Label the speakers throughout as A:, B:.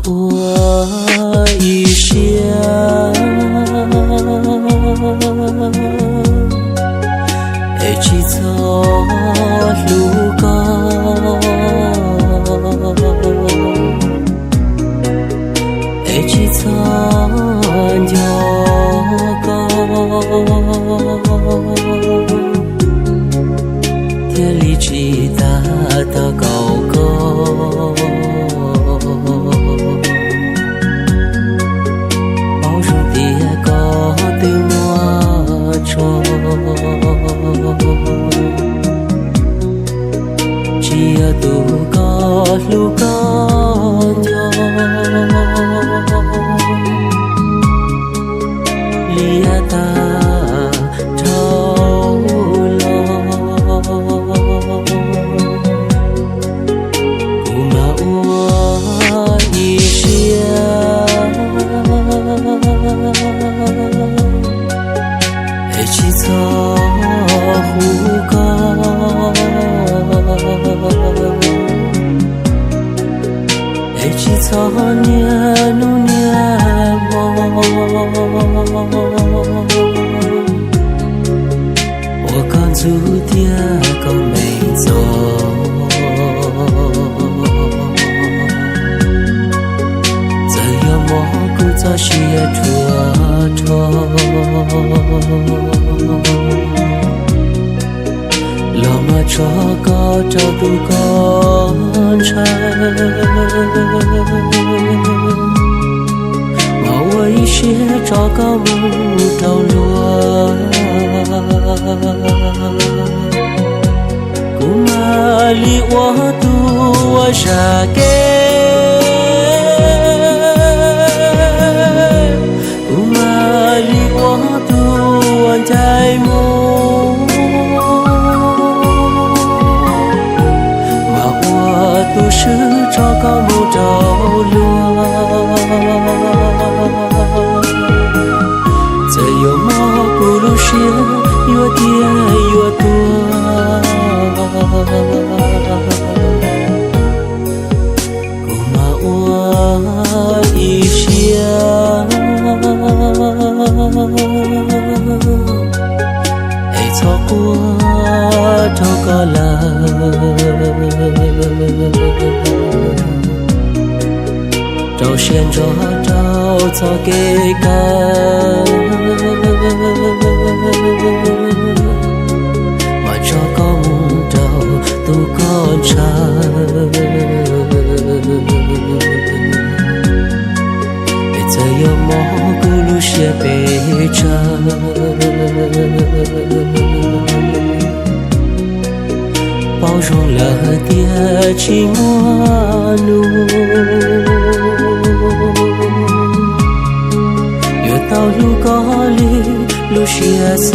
A: 我一想，一起走路高，一起走鸟高，天里起大的高高。Chia tu có lu có nhau lia ta thâu lo kuma ua y xia e chi cho hu có e chỉ cho nia nu nia mo我看注定个没走这样蘑菇在写戳戳老马车高找不高柴，马我一些找个木头落，古马里我读我啥给，古马里我读我在木。都是找个木头落，再有毛不如些越跌越多，古马我一想，爱错过头个了。找先找找给干，我找个木头都干柴，别再有蘑菇路些悲伤。包容了点寂寞怒，越到路高里路些散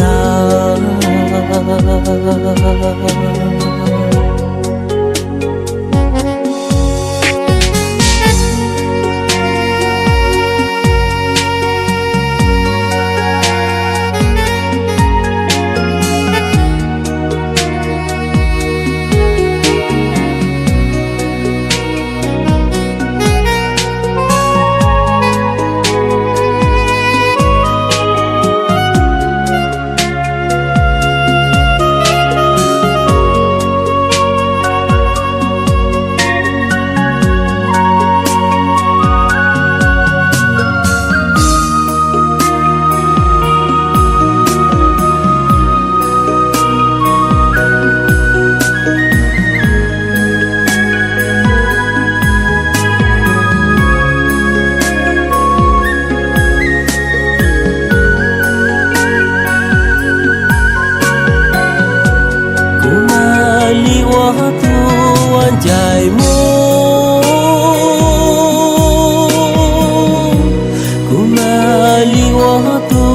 A: ，dài mu kuma liwa tu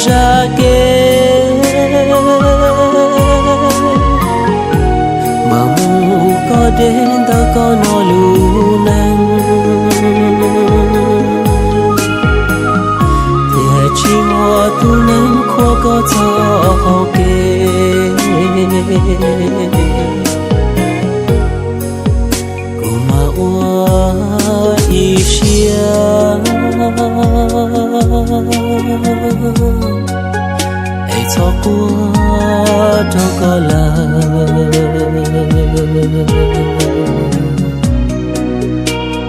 A: jake mamu có đến ta có nó lu nang thì chỉ mua tu nang khó có cho kê我一 là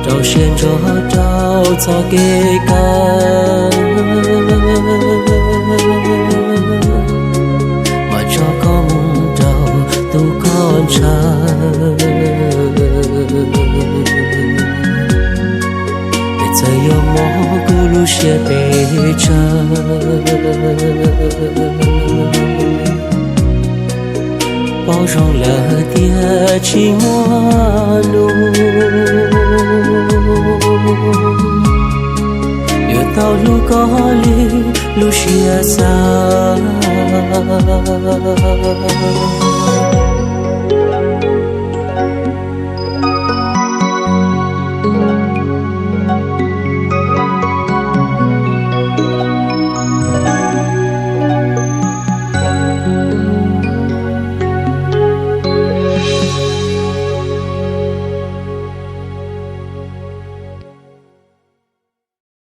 A: trao xuyên cho trao cho kê ca mà cho con trao tu con trai để giờ yêu mỏ cứ lu xe bể cha bao rong là tia chỉ hoa nụ yêu tao lu có li lu xia xa